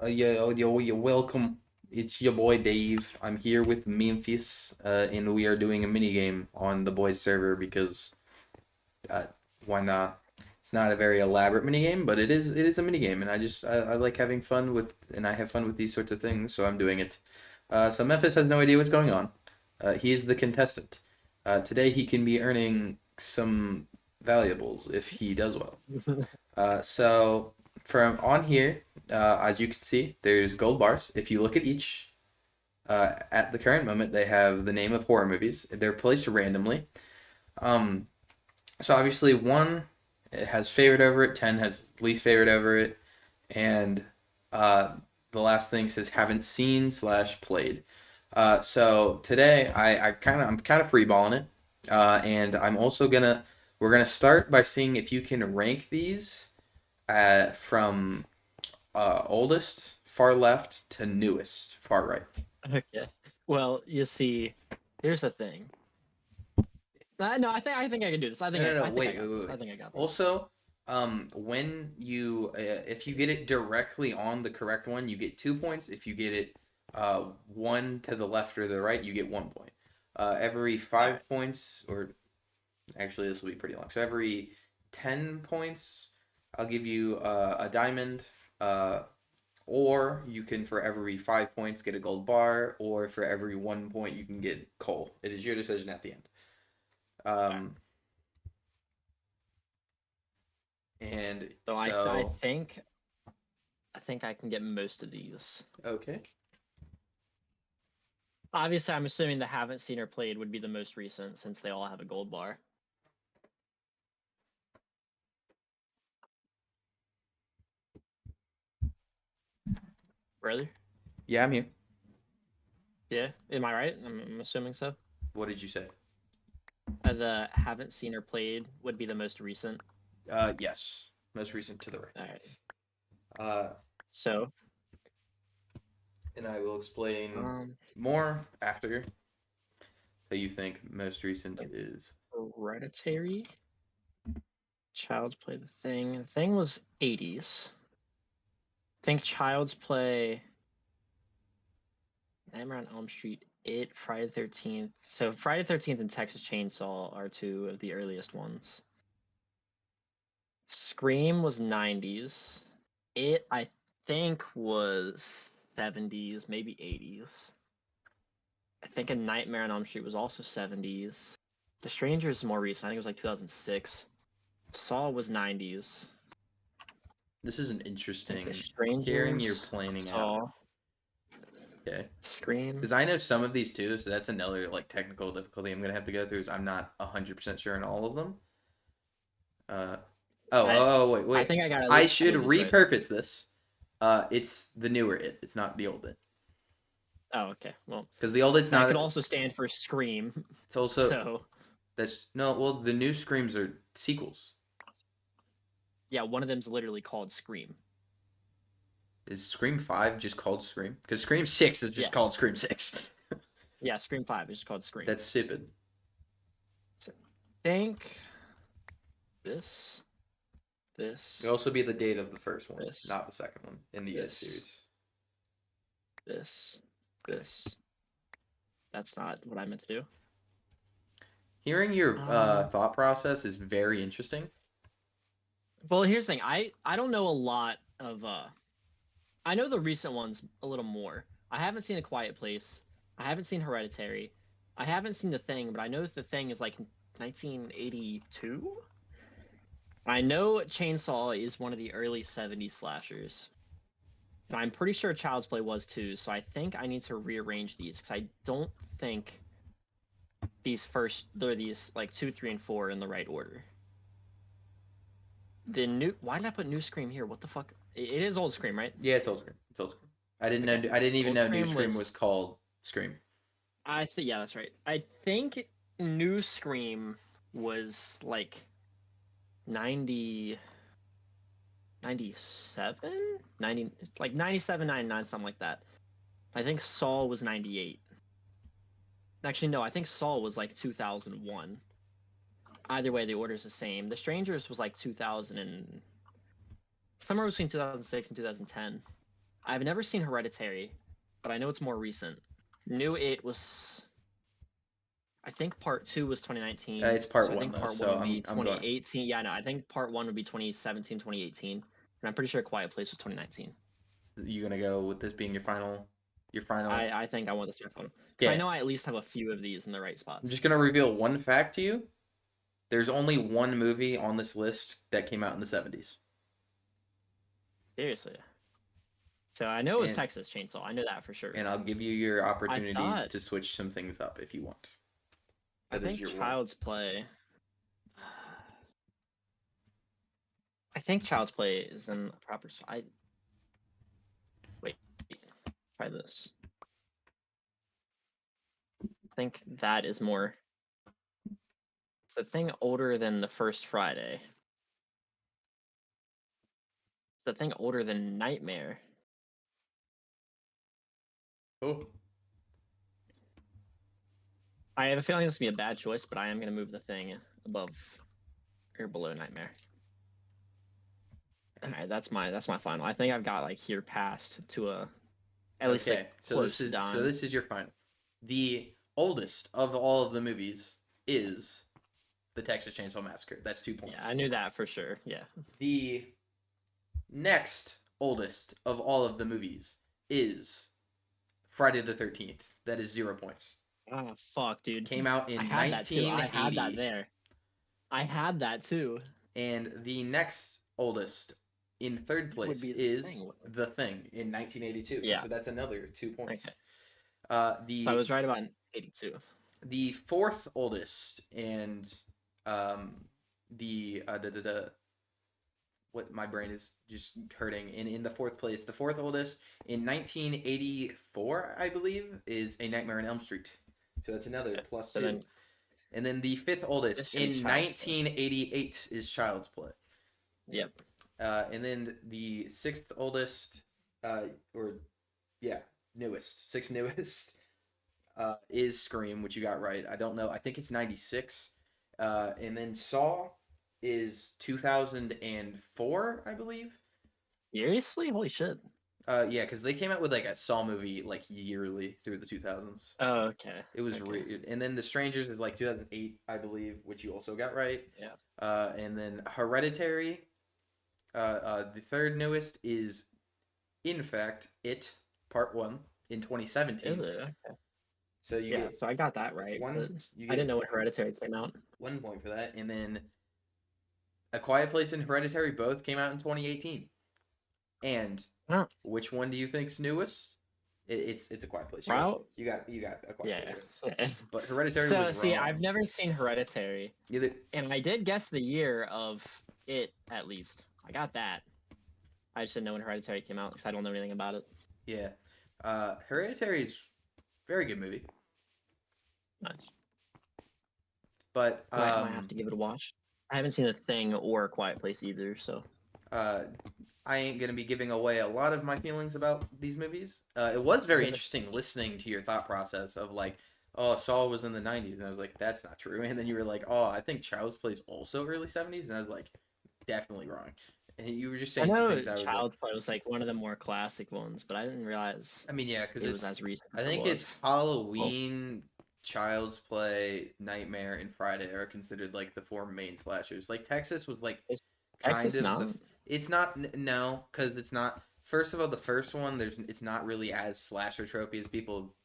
You're welcome. It's your boy Dave. I'm here with Memphis, and we are doing a mini game on the boys server because uh, why not? It's not a very elaborate mini game, but it is a mini game, and I like having fun with, and I have fun with these sorts of things, so I'm doing it. So Memphis has no idea what's going on. He is the contestant. Today he can be earning some valuables if he does well. So from on here, as you can see, there's gold bars. If you look at each, at the current moment, they have the name of horror movies. They're placed randomly. Um, so obviously, one has favorite over it, 10 has least favorite over it, and uh, the last thing says haven't seen slash played. So today, I'm kind of freeballing it, and we're gonna start by seeing if you can rank these from oldest far left to newest far right. Okay. Well, you see, here's the thing. No, I think I can do this. I No, think no, I no. I think I Wait, wait, got wait, this. I wait. think I got this. Also, when you if you get it directly on the correct one, you get 2 points. If you get it one to the left or the right, you get 1 point. Every All right. 5 points, or actually this will be pretty long. So every 10 points, I'll give you a diamond. Or you can, for every 5 points, get a gold bar, or for every 1 point, you can get coal. It is your decision at the end. All right. Um, and So so, I think I can get most of these. okay. Obviously, I'm assuming the haven't seen or played would be the most recent since they all have a gold bar. Really? Yeah, I'm here. Yeah. Am I right? I'm assuming so. What did you say? The haven't seen or played would be the most recent. Yes. Most recent to the All right. right. Uh, So, and I will explain um, more after. So you think most recent is. Hereditary. Child's Play the Thing. The Thing was 80s. I think Child's Play, Nightmare on Elm Street, It, Friday the 13th. So Friday the 13th and Texas Chainsaw are two of the earliest ones. Scream was 90s. It, I think, was 70s, maybe 80s. I think A Nightmare on Elm Street was also 70s. The Stranger is more recent. I think it was like 2006. Saw was 90s. This is an I think The interesting hearing your Strangers, planning out. Saw, Okay. Scream. Because I know some of these too, so that's another like technical difficulty I'm gonna have to go through. Is I'm not 100% sure in all of them. Uh, I wait, I wait. think I got I at should least right. repurpose this. It's the newer it. It's not the old it. Oh, okay. Well, Because the old it's that could not. also stand for Scream. It's also So that's no. Well, the new screams are sequels. yeah, one of them's literally called Scream. Is Scream 5 just called Scream? Because Scream 6 is just Yes. called Scream 6. Yeah, Scream 5 is called Scream. That's stupid. So, I think this, It'd this, also be the date of the first one, this, not the second one in the It this, series. this, Okay. this. That's not what I meant to do. Hearing your Um, thought process is very interesting. well, here's the thing. I don't know a lot of I know the recent ones a little more. I haven't seen A Quiet Place. I haven't seen Hereditary. I haven't seen The Thing, but I know The Thing is like 1982. I know Chainsaw is one of the early 70s slashers. And I'm pretty sure Child's Play was too, so I think I need to rearrange these because I don't think these like 2, 3, and 4 in the right order. The new why did I put New Scream here? What the fuck? It is old Scream, right? Yeah, it's old Scream. It's old Scream. I didn't know. Okay. I didn't even Old know New Scream Scream was was called Scream. I think yeah, that's right. I think New Scream was like 90 97 90 like 97 99 something like that. I think Saul was 98. Actually no, I think Saul was like 2001. Either way the order's the same. The Strangers was like 2000 and somewhere between 2006 and 2010. I've never seen Hereditary, but I know it's more recent. Knew it was. I think part two was 2019, It's part so I one think though, part one so would be I'm going. 2018. Yeah, no, I think part one would be 2017, 2018, and I'm pretty sure Quiet Place was 2019. You gonna go with this being your final? Your final? I think I want this to be my phone because I Yeah. know I at least have a few of these in the right I'm spots. just gonna reveal one fact to you. There's only one movie on this list that came out in the 70s. Seriously. So I know it was And Texas Chainsaw. I know that for sure. and I'll give you your I opportunities thought to switch some things up if you want. I That is think your one. Child's Play. I think Child's Play is in a proper. I wait. Try this. I think that is more. It's the thing older than the first Friday. It's the thing older than Nightmare. Oh. I have a feeling this is gonna be a bad choice, but I am gonna move the thing above or below Nightmare. All right, that's my final. I think I've got like here past to a at least Okay. like close to dying. This is your final. The oldest of all of the movies is the Texas Chainsaw Massacre. That's 2 points. Yeah, I knew that for sure. Yeah. The next oldest of all of the movies is Friday the 13th. That is 0 points. Oh fuck, dude. Came out I in had that too. I had that 1980. there. I had that too. And the next oldest in third Would place be is The Thing in 1982. Yeah. So that's another 2 points. Okay. Uh, So I the was right about 82. the fourth oldest and the what my brain is just hurting. In the fourth place, the fourth oldest in 1984, I believe, is A Nightmare on Elm Street. So that's another Okay. plus So two. then And then the fifth oldest this should be in Child's Play. 1988 is Child's Play. Yep. And then the sixth oldest, or yeah, newest, sixth newest, is Scream, which you got right. I don't know. I think it's 96. And then Saw is 2004, I believe. Seriously? Holy shit. Yeah, because they came out with like a Saw movie like yearly through the 2000s. Oh, okay. It was Okay. and then The Strangers is like 2008, I believe, which you also got right. Yeah. And then Hereditary, the third newest is in fact It Part 1 in Is 2017. it? Okay. So you Yeah, get so I got that right, but one you I didn't get know when Hereditary came out. 1 point for that. And then A Quiet Place and Hereditary both came out in 2018. And Oh, which one do you think's newest? It's A Quiet Place. wow. You got A Quiet Yeah. Place. Yeah. But Hereditary So was see, wrong. I've never seen Hereditary, Either and I did guess the year of it at least. I got that. I just didn't know when Hereditary came out because I don't know anything about it. yeah. Hereditary is very good movie. Nice. But Might have to give it a watch. I haven't seen The Thing or Quiet Place either, so I ain't gonna be giving away a lot of my feelings about these movies. It was very interesting listening to your thought process of like, oh, Saw was in the '90s, and I was like, that's not true. And then you were like, oh, I think Child's Play's also early '70s, and I was like, definitely wrong. And you were just I saying some know things that I was like, Child's Play was like one of the more classic ones, but I didn't realize I mean, yeah, because it was it's as recent I as it think it's was. Halloween, Child's Play, Nightmare, and Friday are considered like the four main slashers. Like Texas was like Is kind Texas of not? the. It's not no, because it's not. First of all, the first one it's not really as slasher tropey as people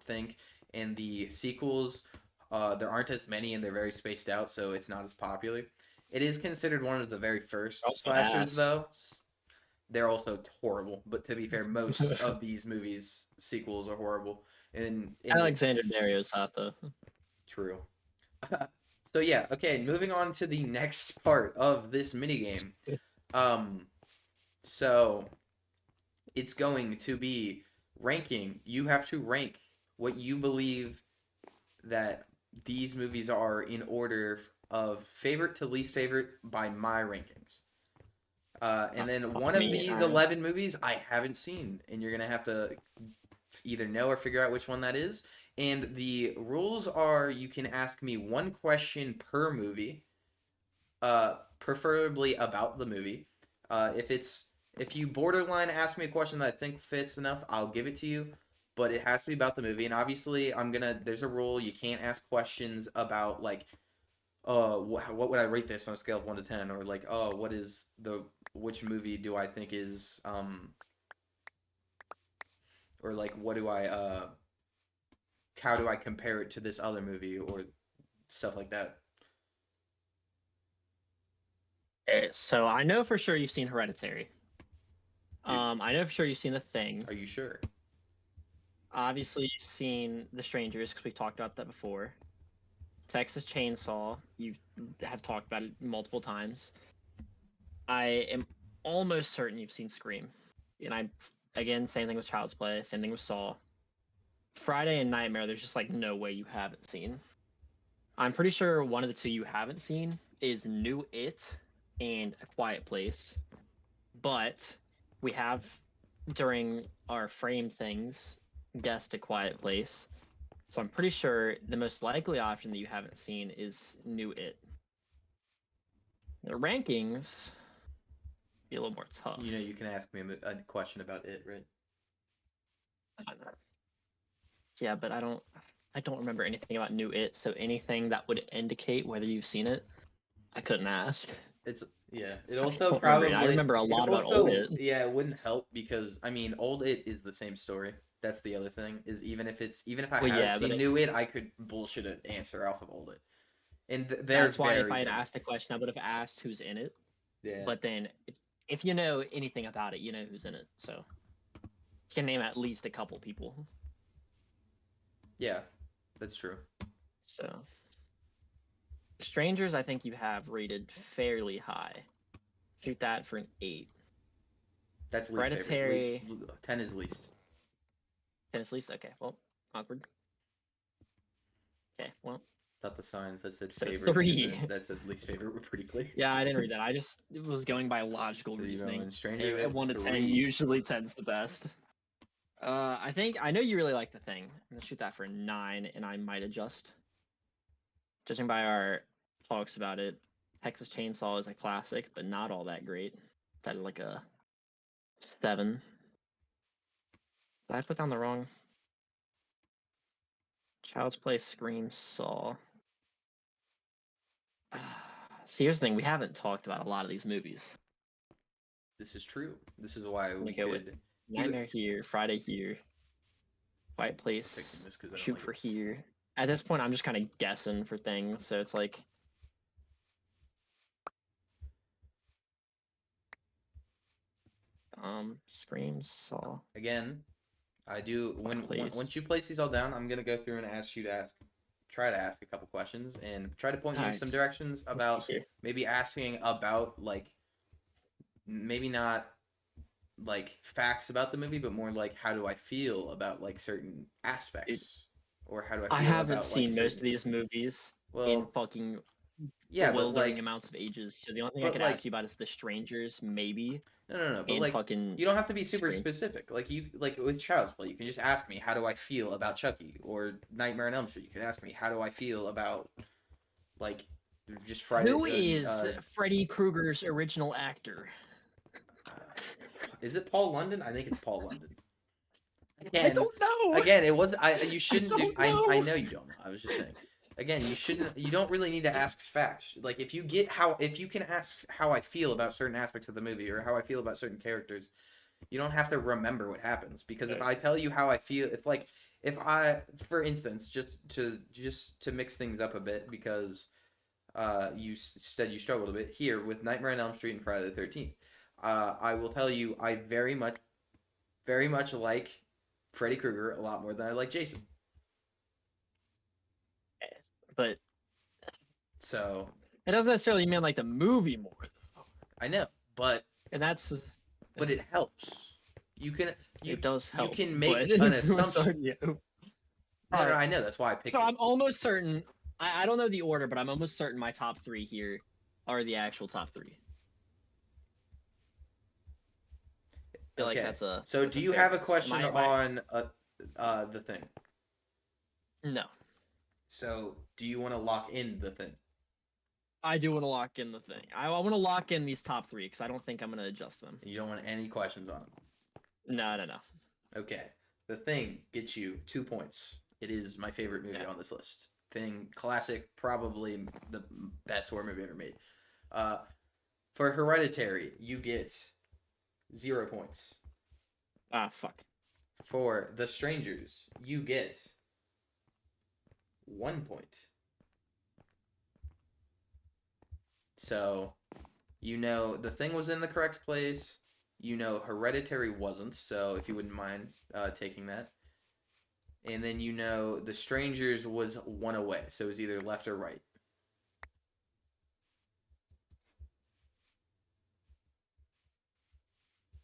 think, and the sequels there aren't as many and they're very spaced out, so it's not as popular. It is considered one of the very first Also slashers, ass. though. They're also horrible, but to be fair, most of these movies sequels are horrible. And Alexander Dario's hot though. true. So yeah, okay, moving on to the next part of this minigame. Um, so it's going to be ranking. You have to rank what you believe that these movies are in order of favorite to least favorite by my rankings. And then one of Me, these alright. 11 movies I haven't seen, and you're going to have to either know or figure out which one that is. And the rules are you can ask me one question per movie, preferably about the movie. If If you borderline ask me a question that I think fits enough, I'll give it to you. But it has to be about the movie, and obviously, There's a rule: you can't ask questions about like, what would I rate this on a scale of 1 to 10, or like, what is the which movie do I think is or like, what do I how do I compare it to this other movie or stuff like that. So I know for sure you've seen Hereditary. Dude, I know for sure you've seen The Thing. are you sure? Obviously, you've seen The Strangers because we talked about that before. Texas Chainsaw, you have talked about it multiple times. I am almost certain you've seen Scream, and again, same thing with Child's Play, same thing with Saw. Friday and Nightmare, there's just like no way you haven't seen. I'm pretty sure one of the two you haven't seen is New It and A Quiet Place, but we have during our frame things guessed A Quiet Place. So I'm pretty sure the most likely option that you haven't seen is New It. The rankings be a little more tough. You know, you can ask me a question about it, right? Yeah, but I don't remember anything about New It, so anything that would indicate whether you've seen it, I couldn't ask. It's yeah. I don't remember it. I remember a lot about Old It. Yeah, it wouldn't help because I mean, Old It is the same story. That's the other thing is even if I Well, haven't yeah, seen New It, I could bullshit an answer off of Old It, and they're that's why if I very had similar. asked a question, I would have asked who's in it. Yeah, But then if you know anything about it, you know who's in it. So you can name at least a couple people. yeah, that's true. So Strangers, I think you have rated fairly high. Shoot that for an 8. That's least favorite. Hereditary. 10 is least. 10 is least. Okay, well, awkward. Okay, well. Thought the signs that said So favorite 3. and that said least favorite were pretty clear. Yeah, I didn't read that. I just was going by logical So reasoning. Strangers At 1 to 10, 3. usually 10's the best. I know you really like The Thing. I'm gonna shoot that for a 9, and I might adjust. Judging by our talks about it, Texas Chainsaw is a classic, but not all that great. That is like a 7. Did I put down the wrong? Child's Play, Scream, Saw. See, here's the thing: we haven't talked about a lot of these movies. This is true. This is why We we go with could Nightmare here, Friday here, Quiet Place, fixing this because I don't Shoot like for it. here. At this point, I'm just kind of guessing for things, so it's like. Scream, Saw. Again, I do Place. once you place these all down, I'm gonna go through and try to ask a couple questions and try to point you in Alright. some directions Let's about see here. maybe asking about like maybe not like facts about the movie, but more like how do I feel about like certain aspects, or how do I feel I haven't about seen like most of certain. these movies in Well, fucking yeah, but bewildering like, amounts of ages, so the only thing I but could like, ask you about is The Strangers, maybe, no, but and like, fucking you don't have to be super Scream. specific. Like you, like with Child's Play, you can just ask me how do I feel about Chucky, or Nightmare on Elm Street. You can ask me how do I feel about like just Friday. Who is Freddy Krueger's original actor? Uh, is it Paul London? I think it's Paul London. I Again, don't know. again, it was I. You I shouldn't do. don't know. I know you don't know. I was just saying. Again, you shouldn't. You don't really need to ask facts. Like if you can ask how I feel about certain aspects of the movie or how I feel about certain characters, you don't have to remember what happens because if I tell you how I feel, if I, for instance, just to mix things up a bit because you said you struggled a bit here with Nightmare on Elm Street and Friday the 13th. I will tell you I very much like Freddy Krueger a lot more than I like Jason. But So it doesn't necessarily mean like the movie more, I know, and that's it helps. You can it does help. you can make but an assumption. Yeah. No, I know that's why I picked So it. I'm almost certain. I don't know the order, but I'm almost certain my top 3 here are the actual top 3. I feel like that's a. So that's do a you fair have a guess. question on the thing? No. So do you want to lock in the thing? I do want to lock in the thing. I want to lock in these top three because I don't think I'm gonna adjust them. You don't want any questions on them. No. Okay. The Thing gets you 2 points. It is my favorite movie Yeah. on this list. Thing, classic, probably the best horror movie ever made. For Hereditary, you get 0 points. Ah, fuck. For The Strangers, you get 1 point. So, The Thing was in the correct place. Hereditary wasn't. So, if you wouldn't mind taking that. And then The Strangers was one away. So, it was either left or right.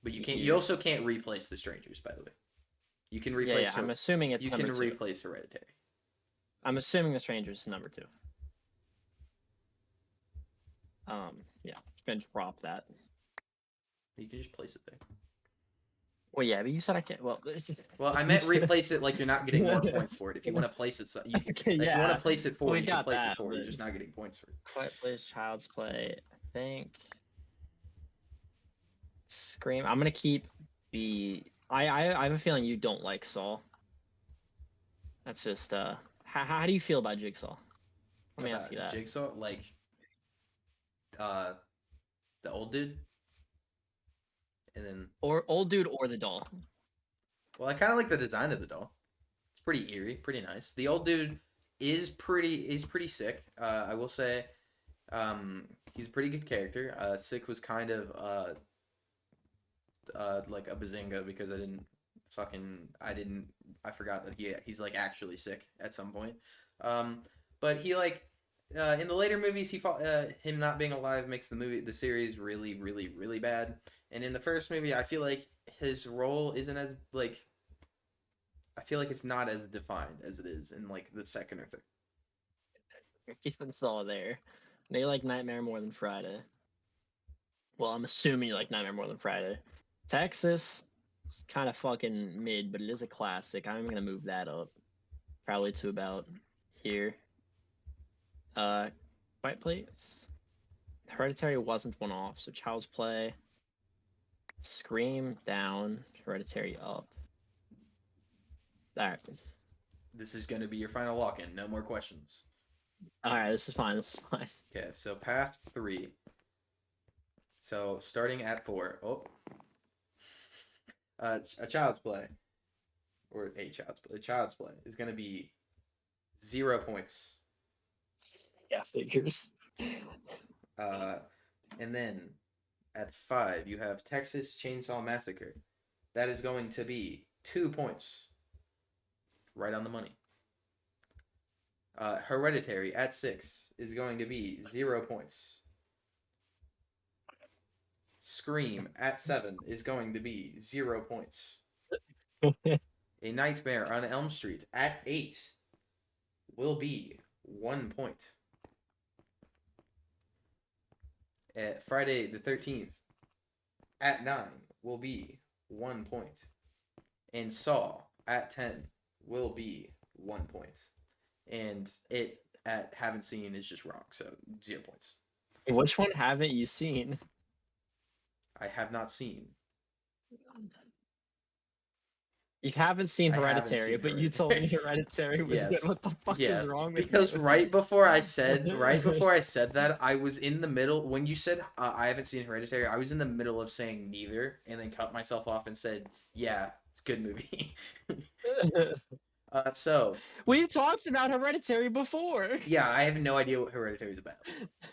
But you can't. You also can't replace The Strangers, by the way. You can replace. Yeah. I'm assuming it's you number can two. replace Hereditary. I'm assuming The Strangers is number two. Yeah. Just gonna drop that. You can just place it there. Well, yeah, but you said I can't. Well, I meant replace it like you're not getting more points for it. If you want to place it, you can. Okay, if you want to place it forward, we you can got place that, it forward. You're but- just not getting points for it. Quiet Place, Child's Play. I think Scream. I'm gonna keep the. I have a feeling you don't like Saw. That's just How do you feel about Jigsaw? Let me ask you that. Jigsaw, like, the old dude, and then. Or old dude or the doll. Well, I kind of like the design of the doll. It's pretty eerie, pretty nice. The old dude is pretty sick. I will say, he's a pretty good character. Sick was kind of like a bazinga because I forgot that he's like actually sick at some point. But he like in the later movies him not being alive makes the series really really really bad. And in the first movie, I feel like his role isn't as like. I feel like it's not as defined as it is in like the second or third. Even Saw there. They like Nightmare more than Friday. Well, I'm assuming you like Nightmare more than Friday. Texas, kind of fucking mid, but it is a classic. I'm gonna move that up, probably to about here. Quiet Place. Hereditary wasn't one off, so Child's Play. Scream down, Hereditary up. All right. This is going to be your final lock-in. No more questions. All right, this is fine. Okay, so past 3. So starting at 4. Oh. A Child's Play. Or a Child's Play is going to be 0 points. Yeah, figures. And then at 5, you have Texas Chainsaw Massacre. That is going to be 2 points. Right on the money. Hereditary at 6 is going to be 0 points. Scream at 7 is going to be 0 points. A Nightmare on Elm Street at 8 will be 1 point. Friday the 13th at 9 will be 1 point. And Saw at 10 will be 1 point. And it at haven't seen is just wrong, so 0 points. Which one haven't you seen? I have not seen. You haven't seen I haven't Hereditary, seen but you told me Hereditary. Hereditary was good. What the fuck is wrong with because you? right before I said that, I was in the middle when you said I haven't seen Hereditary. I was in the middle of saying neither, and then cut myself off and said, "Yeah, it's a good movie." So we talked about Hereditary before. yeah, I have no idea what Hereditary is about.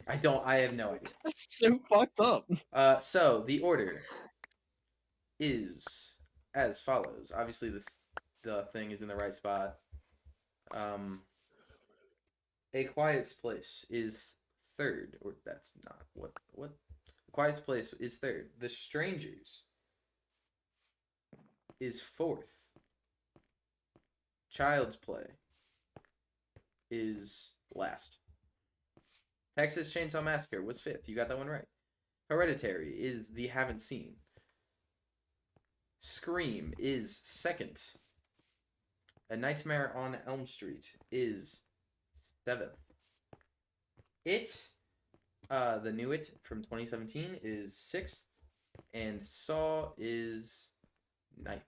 I have no idea. That's so fucked up. So the order is as follows. Obviously, the thing is in the right spot. A Quiet Place is third, or that's not what. A Quiet Place is third. The Strangers is fourth. Child's Play is last. Texas Chainsaw Massacre was fifth. You got that one right. Hereditary is the haven't seen. Scream is second. A Nightmare on Elm Street is seventh. It The New It from 2017 is 6th, and Saw is 9th.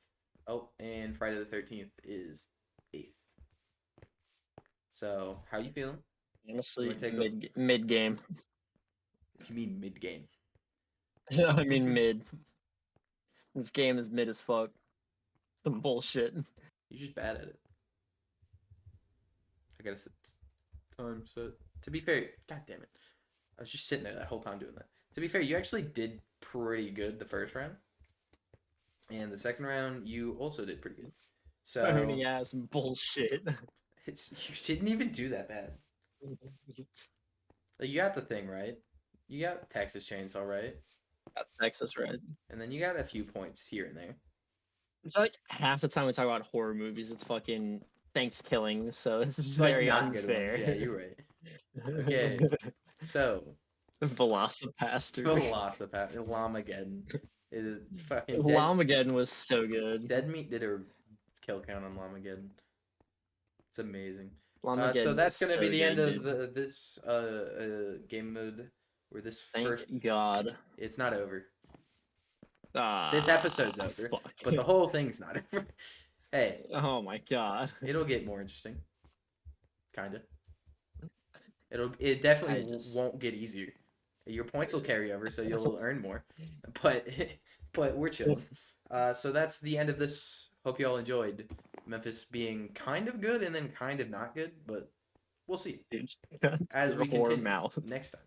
Oh, and Friday the 13th is 8th. So, how you feeling? You Honestly, want to take a? mid game. You mean mid game? I mean mid. This game is mid as fuck. Some bullshit. You're just bad at it. I gotta set time set. To be fair, god damn it, I was just sitting there that whole time doing that. To be fair, you actually did pretty good the first round, and the second round you also did pretty good. Phony So ass bullshit. it's you didn't even do that bad. Like, you got the thing right. You got Texas Chainsaw right, Got Texas Red. and then you got a few points here and there. It's like half the time we talk about horror movies, it's fucking Thanksgiving, so it's Just like very not good ones. Yeah, unfair. you're right. Okay, so Velocipaster. Velocipat Llamageddon is fucking dead. Llamageddon was so good. Dead Meat did a kill count on Llamageddon. It's amazing. So Llamageddon that's was gonna be so the end good, of dude. this game mode, where this Thank first. God. It's not over. Ah, This episode's over, fuck. but the whole thing's not over. Hey, Oh my God. it'll get more interesting. Kinda. It I definitely just won't get easier. Your points will carry over, so you'll earn more. But but we're chilling. So that's the end of this. Hope you all enjoyed Memphis being kind of good and then kind of not good, but we'll see dude, as your we whore continue mouth. next time.